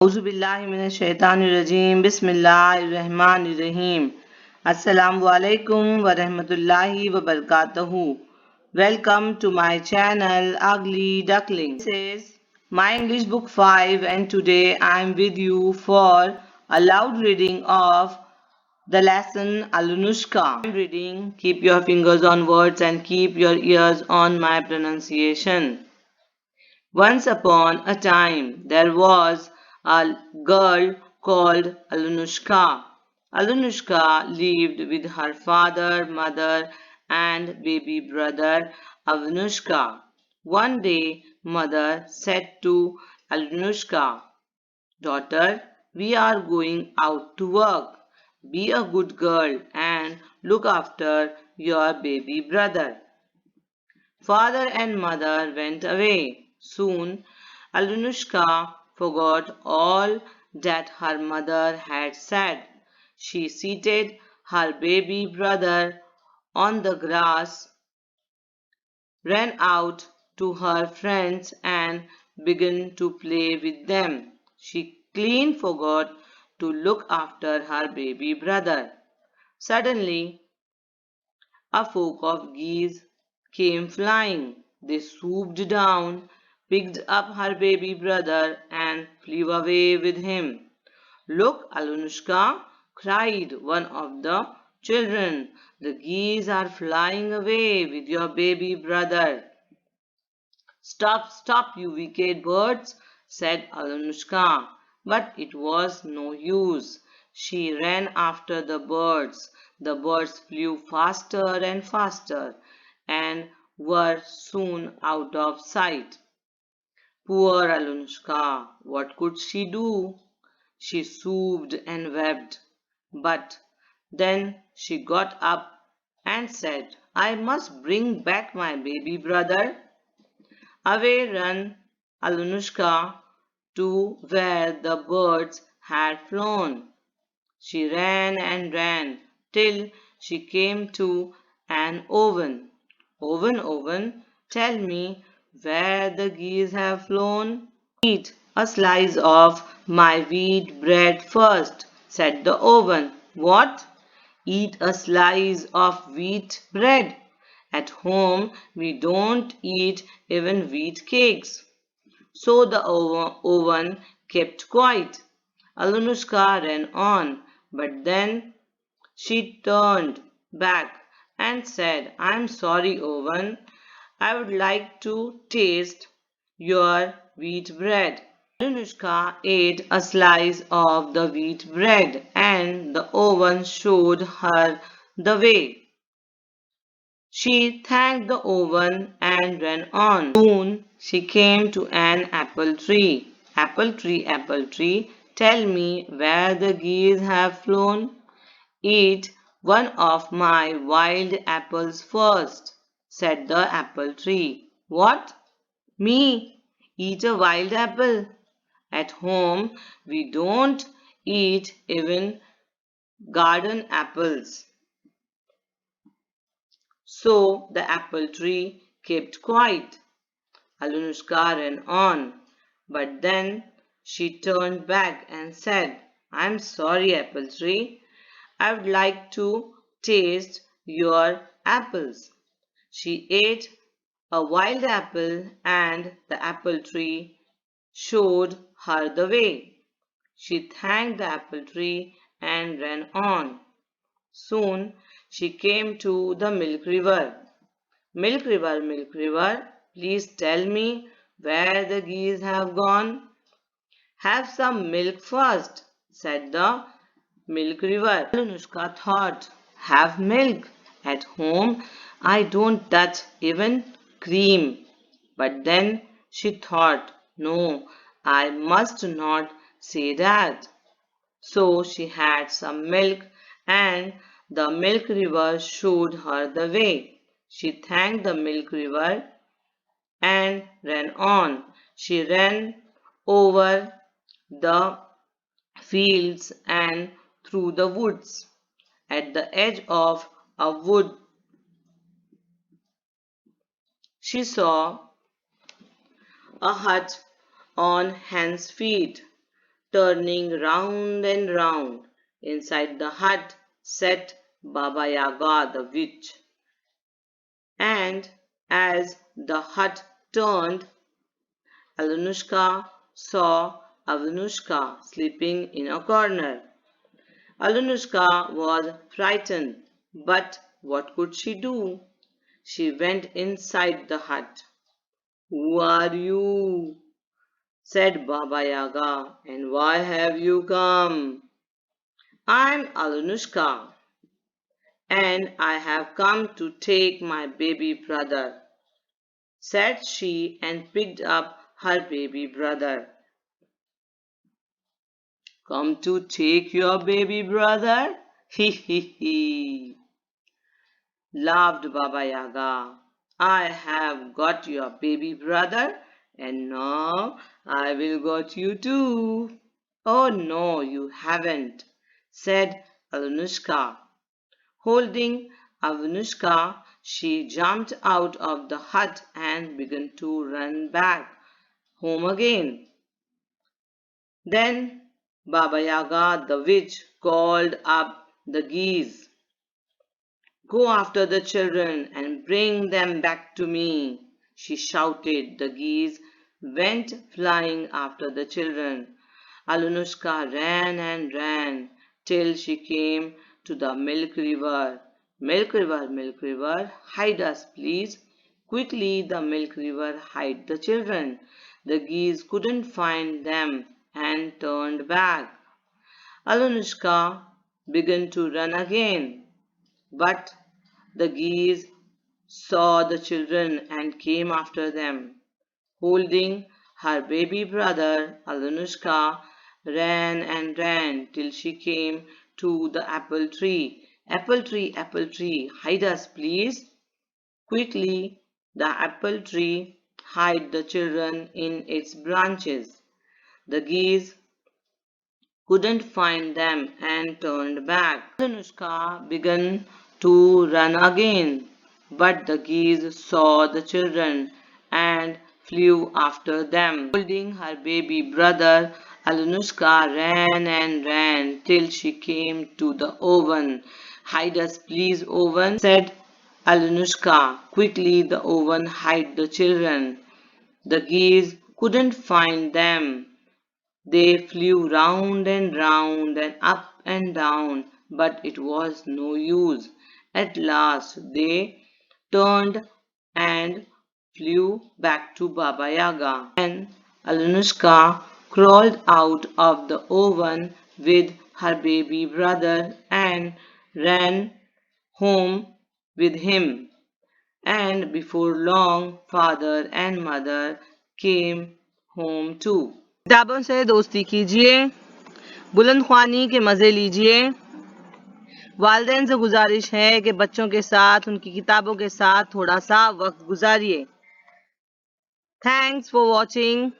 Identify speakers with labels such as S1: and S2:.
S1: Auzubillahiminash-shaytanir-rajim. Bismillahir-rahmanir-rahim. Assalamualaikum warahmatullahi wabarakatuh. Welcome to my channel Ugly Duckling. This is my English book 5 and today I am with you for a loud reading of the lesson Alyonushka. I am reading. Keep your fingers on words and keep your ears on my pronunciation. Once upon a time, there was a girl called Alenushka. Alenushka lived with her father, mother, and baby brother Avnushka. One day, mother said to Alenushka, "Daughter, we are going out to work. Be a good girl and look after your baby brother." Father and mother went away. Soon Alyonushka forgot all that her mother had said. She seated her baby brother on the grass, ran out to her friends and began to play with them. She clean forgot to look after her baby brother. Suddenly a flock of geese came flying. They swooped down, picked up her baby brother, and flew away with him. "Look, Alenushka!" cried one of the children. "The geese are flying away with your baby brother." "Stop, stop, you wicked birds!" said Alenushka. But it was no use. She ran after the birds. The birds flew faster and faster and were soon out of sight. Poor Alenushka, what could she do? She sobbed and wept. But then she got up and said, "I must bring back my baby brother." Away ran Alenushka to where the birds had flown. She ran and ran till she came to an oven. "Oven, oven, tell me where the geese have flown." "Eat a slice of my wheat bread first," said the oven. "What? Eat a slice of wheat bread? At home we don't eat even wheat cakes." So the oven kept quiet. Alyonushka ran on, but then she turned back and said, "I'm sorry, oven. I would like to taste your wheat bread." Alyonushka ate a slice of the wheat bread and the oven showed her the way. She thanked the oven and ran on. Soon she came to an apple tree. "Apple tree, apple tree, tell me where the geese have flown." "Eat one of my wild apples first," said the apple tree. "What? Me? Eat a wild apple? At home we don't eat even garden apples." So the apple tree kept quiet. Alyonushka ran on, but then she turned back and said, "I'm sorry, apple tree. I would like to taste your apples." She ate a wild apple and the apple tree showed her the way. She thanked the apple tree and ran on. Soon she came to the milk river. Milk river, please tell me where the geese have gone." "Have some milk first," said the milk river. Alyonushka thought, "Have milk? At home I don't touch even cream." But then she thought, "No, I must not say that." So she had some milk and the milk river showed her the way. She thanked the milk river and ran on. She ran over the fields and through the woods. At the edge of a wood, she saw a hut on hen's feet. turning round and round. Inside the hut sat Baba Yaga the witch. And as the hut turned, Alenushka saw Alyonushka sleeping in a corner. Alenushka was frightened, but what could she do? She went inside the hut. "Who are you?" said Baba Yaga, "and why have you come?" "I'm Alenushka, and I have come to take my baby brother," said she, and picked up her baby brother. "Come to take your baby brother? He he he," laughed Baba Yaga. "I have got your baby brother, and now I will got you too." "Oh no, you haven't," said Alyonushka. Holding Alyonushka, she jumped out of the hut and began to run back home again. Then Baba Yaga the witch called up the geese. "Go after the children and bring them back to me," she shouted. The geese went flying after the children. Alenushka ran and ran till she came to the milk river. Milk river, hide us, please." Quickly the milk river hid the children. The geese couldn't find them and turned back. Alenushka began to run again. But the geese saw the children and came after them. Holding her baby brother, Alyonushka ran and ran till she came to the apple tree. Apple tree, hide us, please." Quickly, the apple tree hid the children in its branches. The geese couldn't find them and turned back. Anushka began to run again, but the geese saw the children and flew after them. Holding her baby brother, Alenushka ran and ran till she came to the oven. "Hide us, please, oven," said Alenushka. Quickly the oven hid the children. The geese couldn't find them. They flew round and up and down, but it was no use. At last they turned and flew back to Baba Yaga. And Alenushka crawled out of the oven with her baby brother and ran home with him. And before long, father and mother came home too. किताबों से दोस्ती कीजिए, बुलंद ख्वानी के मज़े लीजिए। वालिदैन से गुजारिश है कि बच्चों के साथ उनकी किताबों के साथ थोड़ा सा वक्त गुजारिए। Thanks for watching.